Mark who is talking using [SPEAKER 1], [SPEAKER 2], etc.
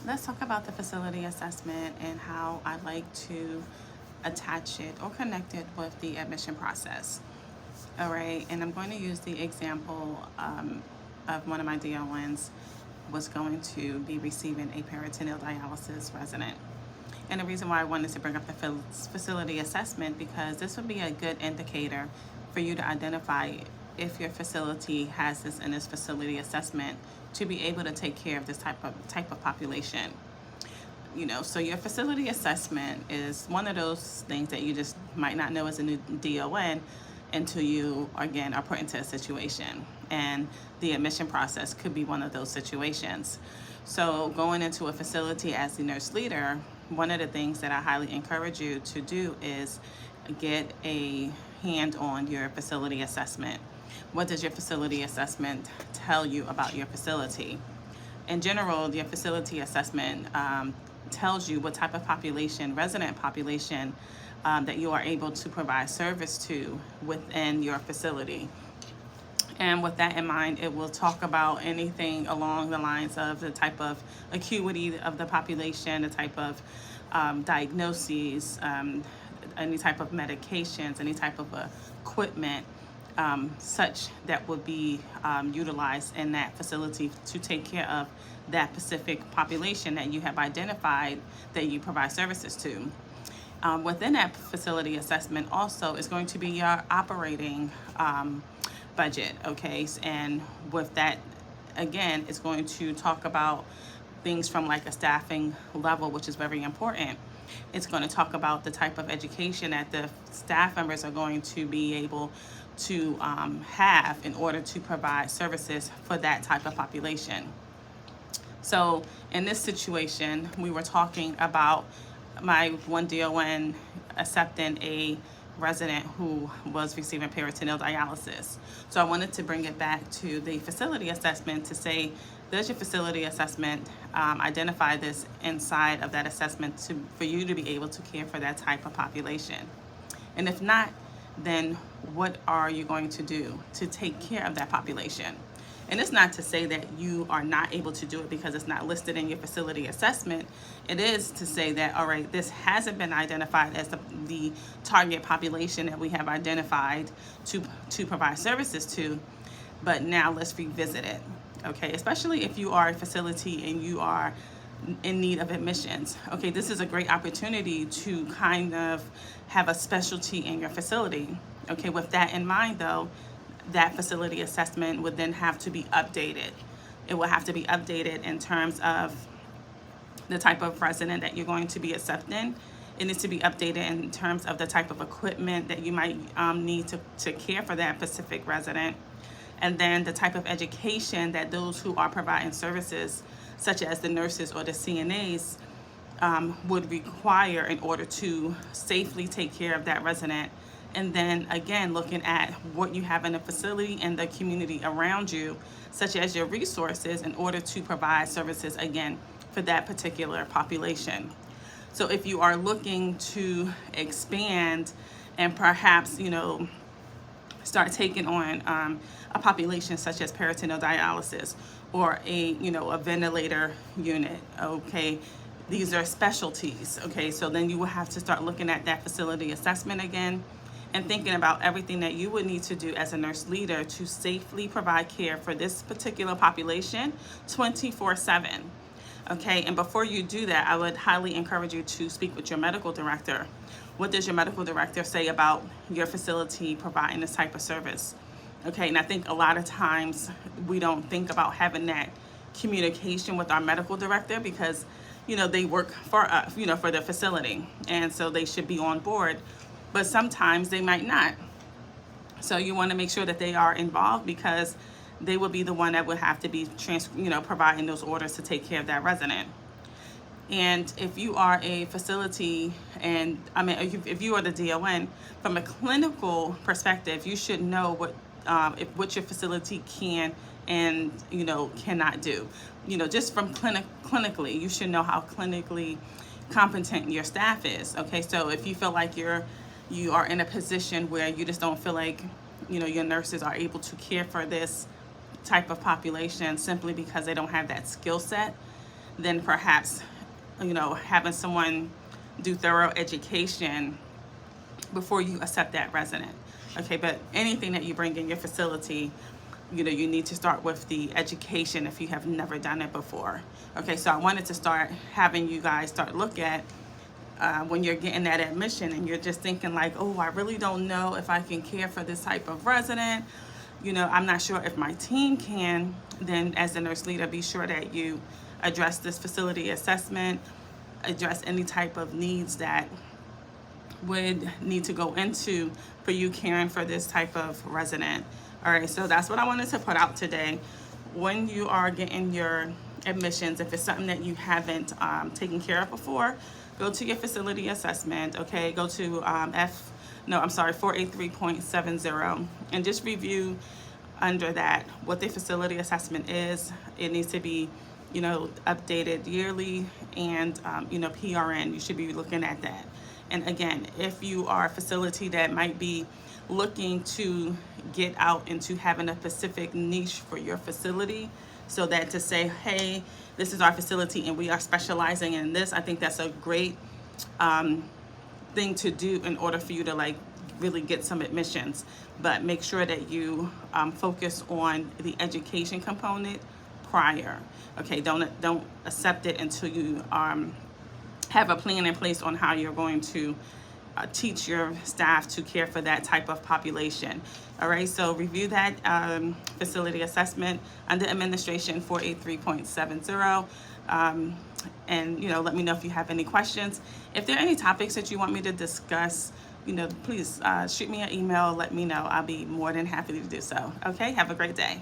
[SPEAKER 1] let's talk about the facility assessment and how I like to attach it or connect it with the admission process. All right, and I'm going to use the example of one of my DONs was going to be receiving a peritoneal dialysis resident. And the reason why I wanted to bring up the facility assessment, because this would be a good indicator for you to identify if your facility has this in its facility assessment to be able to take care of this type of population. So your facility assessment is one of those things that you just might not know as a new DON until you again are put into a situation, and the admission process could be one of those situations. So going into a facility as the nurse leader, one of the things that I highly encourage you to do is get a hand on your facility assessment. What does your facility assessment tell you about your facility? In general, your facility assessment tells you what type of population, resident population, that you are able to provide service to within your facility. And with that in mind, it will talk about anything along the lines of the type of acuity of the population, the type of diagnoses, any type of medications, any type of equipment, such that would be utilized in that facility to take care of that specific population that you have identified that you provide services to. Within that facility assessment also is going to be your operating budget, okay? And with that, again, it's going to talk about things from like a staffing level, which is very important. It's going to talk about the type of education that the staff members are going to be able to have in order to provide services for that type of population. So in this situation, we were talking about my one DON accepting a resident who was receiving peritoneal dialysis. So I wanted to bring it back to the facility assessment to say, does your facility assessment identify this inside of that assessment for you to be able to care for that type of population? And if not, then what are you going to do to take care of that population? And it's not to say that you are not able to do it because it's not listed in your facility assessment. It is to say that, all right, this hasn't been identified as the target population that we have identified to provide services to, but now let's revisit it, okay? Especially if you are a facility and you are in need of admissions. Okay, this is a great opportunity to kind of have a specialty in your facility. Okay, with that in mind though, that facility assessment would then have to be updated. It will have to be updated in terms of the type of resident that you're going to be accepting. It needs to be updated in terms of the type of equipment that you might need to care for that specific resident. And then the type of education that those who are providing services, such as the nurses or the CNAs, would require in order to safely take care of that resident. And then again, looking at what you have in the facility and the community around you, such as your resources, in order to provide services again for that particular population. So if you are looking to expand and perhaps, start taking on a population such as peritoneal dialysis or a ventilator unit, okay, these are specialties, okay? So then you will have to start looking at that facility assessment again and thinking about everything that you would need to do as a nurse leader to safely provide care for this particular population 24/7. Okay, and before you do that, I would highly encourage you to speak with your medical director. What does your medical director say about your facility providing this type of service? Okay, and I think a lot of times we don't think about having that communication with our medical director because, they work for us, for the facility, and so they should be on board. But sometimes they might not. So you want to make sure that they are involved because they will be the one that would have to be providing those orders to take care of that resident. And if you are a facility, and if you are the DON, from a clinical perspective, you should know what your facility can and cannot do. Just from clinically, you should know how clinically competent your staff is. Okay, so if you feel like you are in a position where you just don't feel like your nurses are able to care for this type of population simply because they don't have that skill set, then perhaps, having someone do thorough education before you accept that resident. Okay, but anything that you bring in your facility, you need to start with the education if you have never done it before. Okay, so I wanted to start having you guys start look at when you're getting that admission and you're just thinking like, oh, I really don't know if I can care for this type of resident. I'm not sure if my team can. Then as the nurse leader, be sure that you address this facility assessment, address any type of needs that would need to go into for you caring for this type of resident. All right, so that's what I wanted to put out today. When you are getting your admissions, if it's something that you haven't taken care of before, go to your facility assessment. Okay, go to 483.70 and just review under that what the facility assessment is. It needs to be updated yearly, and PRN, you should be looking at that. And again, if you are a facility that might be looking to get out into having a specific niche for your facility, so that to say, hey, this is our facility and we are specializing in this, I think that's a great thing to do in order for you to like really get some admissions. But make sure that you focus on the education component prior. Okay, don't accept it until you have a plan in place on how you're going to teach your staff to care for that type of population. All right, so review that facility assessment under administration 483.70. And let me know if you have any questions. If there are any topics that you want me to discuss, please shoot me an email, let me know. I'll be more than happy to do so. Okay, have a great day.